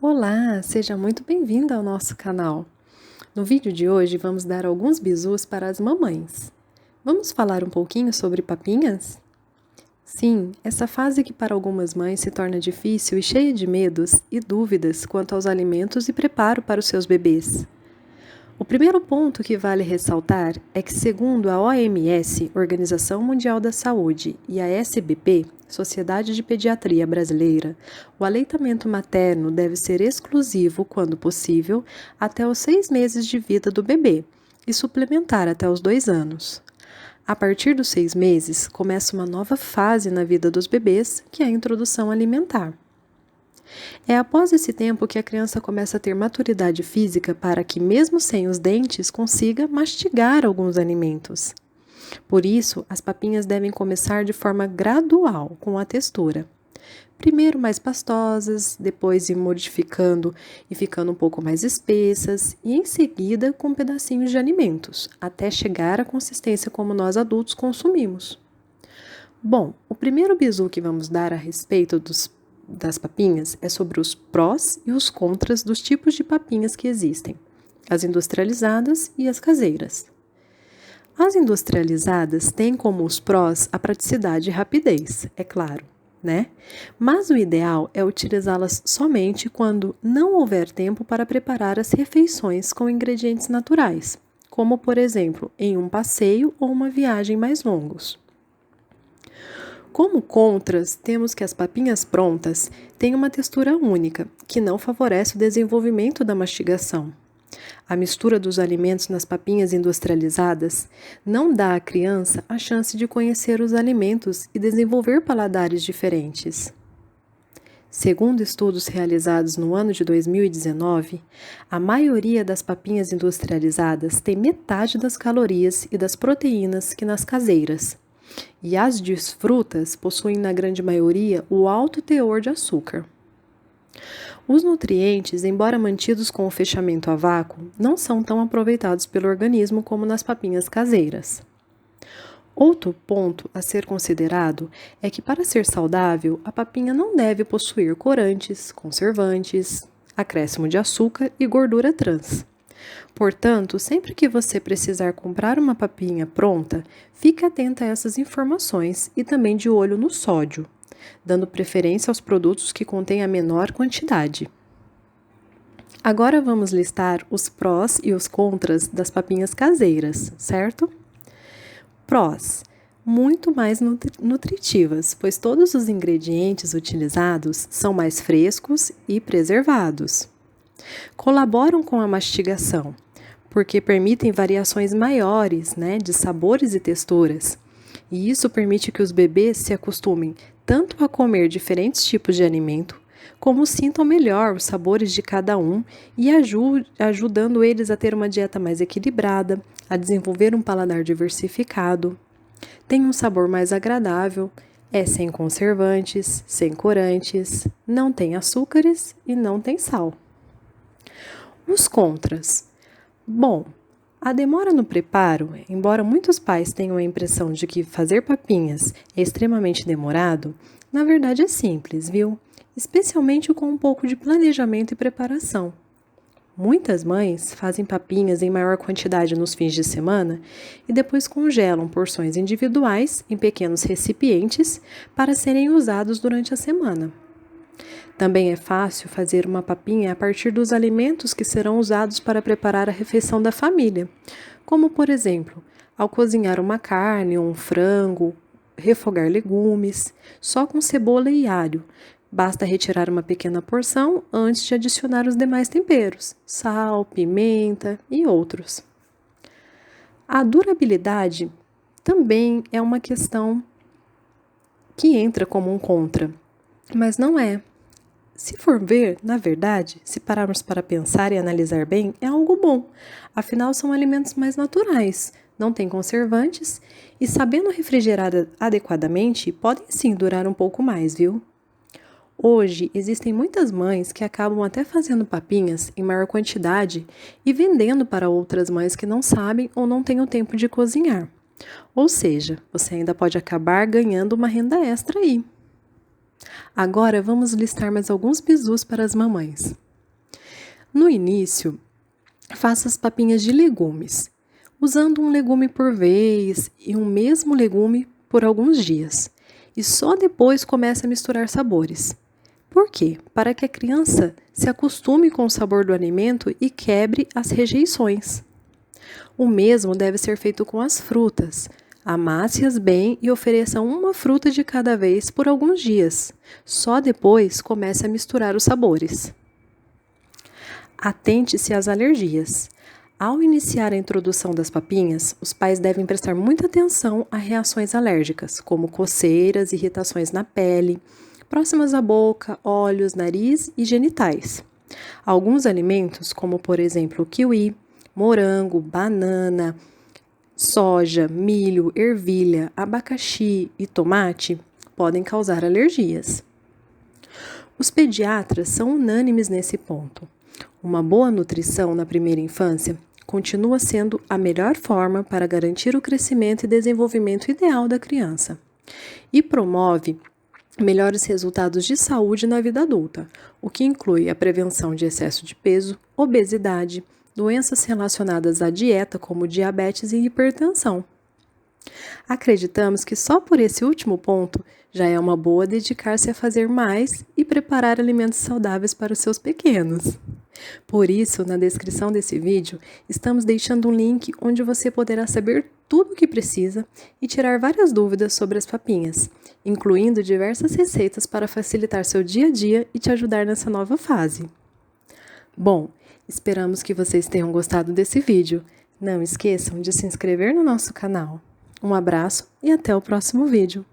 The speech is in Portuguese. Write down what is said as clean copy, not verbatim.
Olá, seja muito bem-vinda ao nosso canal. No vídeo de hoje vamos dar alguns bizus para as mamães. Vamos falar um pouquinho sobre papinhas? Sim, essa fase que para algumas mães se torna difícil e cheia de medos e dúvidas quanto aos alimentos e preparo para os seus bebês. O primeiro ponto que vale ressaltar é que, segundo a OMS, Organização Mundial da Saúde, e a SBP, Sociedade de Pediatria Brasileira, o aleitamento materno deve ser exclusivo, quando possível, até os 6 meses de vida do bebê e suplementar até os 2 anos. A partir dos 6 meses, começa uma nova fase na vida dos bebês, que é a introdução alimentar. É após esse tempo que a criança começa a ter maturidade física para que, mesmo sem os dentes, consiga mastigar alguns alimentos. Por isso, as papinhas devem começar de forma gradual, com a textura. Primeiro mais pastosas, depois ir modificando e ficando um pouco mais espessas, e em seguida com pedacinhos de alimentos, até chegar à consistência como nós adultos consumimos. Bom, o primeiro bizu que vamos dar a respeito das papinhas é sobre os prós e os contras dos tipos de papinhas que existem, as industrializadas e as caseiras. As industrializadas têm como os prós a praticidade e rapidez, é claro, né? Mas o ideal é utilizá-las somente quando não houver tempo para preparar as refeições com ingredientes naturais, como, por exemplo, em um passeio ou uma viagem mais longos. Como contras, temos que as papinhas prontas têm uma textura única, que não favorece o desenvolvimento da mastigação. A mistura dos alimentos nas papinhas industrializadas não dá à criança a chance de conhecer os alimentos e desenvolver paladares diferentes. Segundo estudos realizados no ano de 2019, a maioria das papinhas industrializadas tem metade das calorias e das proteínas que nas caseiras. E as de frutas possuem, na grande maioria, o alto teor de açúcar. Os nutrientes, embora mantidos com o fechamento a vácuo, não são tão aproveitados pelo organismo como nas papinhas caseiras. Outro ponto a ser considerado é que, para ser saudável, a papinha não deve possuir corantes, conservantes, acréscimo de açúcar e gordura trans. Portanto, sempre que você precisar comprar uma papinha pronta, fique atenta a essas informações e também de olho no sódio, dando preferência aos produtos que contêm a menor quantidade. Agora vamos listar os prós e os contras das papinhas caseiras, certo? Prós: muito mais nutritivas, pois todos os ingredientes utilizados são mais frescos e preservados. Colaboram com a mastigação, porque permitem variações maiores, de sabores e texturas. E isso permite que os bebês se acostumem tanto a comer diferentes tipos de alimento, como sintam melhor os sabores de cada um e ajudando eles a ter uma dieta mais equilibrada, a desenvolver um paladar diversificado. Tem um sabor mais agradável, é sem conservantes, sem corantes, não tem açúcares e não tem sal. Os contras. Bom, a demora no preparo, embora muitos pais tenham a impressão de que fazer papinhas é extremamente demorado, na verdade é simples, viu? Especialmente com um pouco de planejamento e preparação. Muitas mães fazem papinhas em maior quantidade nos fins de semana e depois congelam porções individuais em pequenos recipientes para serem usados durante a semana. Também é fácil fazer uma papinha a partir dos alimentos que serão usados para preparar a refeição da família, como, por exemplo, ao cozinhar uma carne ou um frango, refogar legumes, só com cebola e alho. Basta retirar uma pequena porção antes de adicionar os demais temperos, sal, pimenta e outros. A durabilidade também é uma questão que entra como um contra, mas não é. Se for ver, na verdade, se pararmos para pensar e analisar bem, é algo bom. Afinal, são alimentos mais naturais, não têm conservantes e, sabendo refrigerar adequadamente, podem sim durar um pouco mais, viu? Hoje, existem muitas mães que acabam até fazendo papinhas em maior quantidade e vendendo para outras mães que não sabem ou não têm o tempo de cozinhar. Ou seja, você ainda pode acabar ganhando uma renda extra aí. Agora vamos listar mais alguns bizus para as mamães. No início, faça as papinhas de legumes, usando um legume por vez e um mesmo legume por alguns dias. E só depois comece a misturar sabores. Por quê? Para que a criança se acostume com o sabor do alimento e quebre as rejeições. O mesmo deve ser feito com as frutas. Amasse-as bem e ofereça uma fruta de cada vez por alguns dias. Só depois comece a misturar os sabores. Atente-se às alergias. Ao iniciar a introdução das papinhas, os pais devem prestar muita atenção a reações alérgicas, como coceiras, irritações na pele, próximas à boca, olhos, nariz e genitais. Alguns alimentos, como por exemplo o kiwi, morango, banana, soja, milho, ervilha, abacaxi e tomate, podem causar alergias. Os pediatras são unânimes nesse ponto. Uma boa nutrição na primeira infância continua sendo a melhor forma para garantir o crescimento e desenvolvimento ideal da criança e promove melhores resultados de saúde na vida adulta, o que inclui a prevenção de excesso de peso, obesidade, doenças relacionadas à dieta como diabetes e hipertensão. Acreditamos que só por esse último ponto já é uma boa dedicar-se a fazer mais e preparar alimentos saudáveis para os seus pequenos. Por isso, na descrição desse vídeo, estamos deixando um link onde você poderá saber tudo o que precisa e tirar várias dúvidas sobre as papinhas, incluindo diversas receitas para facilitar seu dia a dia e te ajudar nessa nova fase. Bom, esperamos que vocês tenham gostado desse vídeo. Não esqueçam de se inscrever no nosso canal. Um abraço e até o próximo vídeo.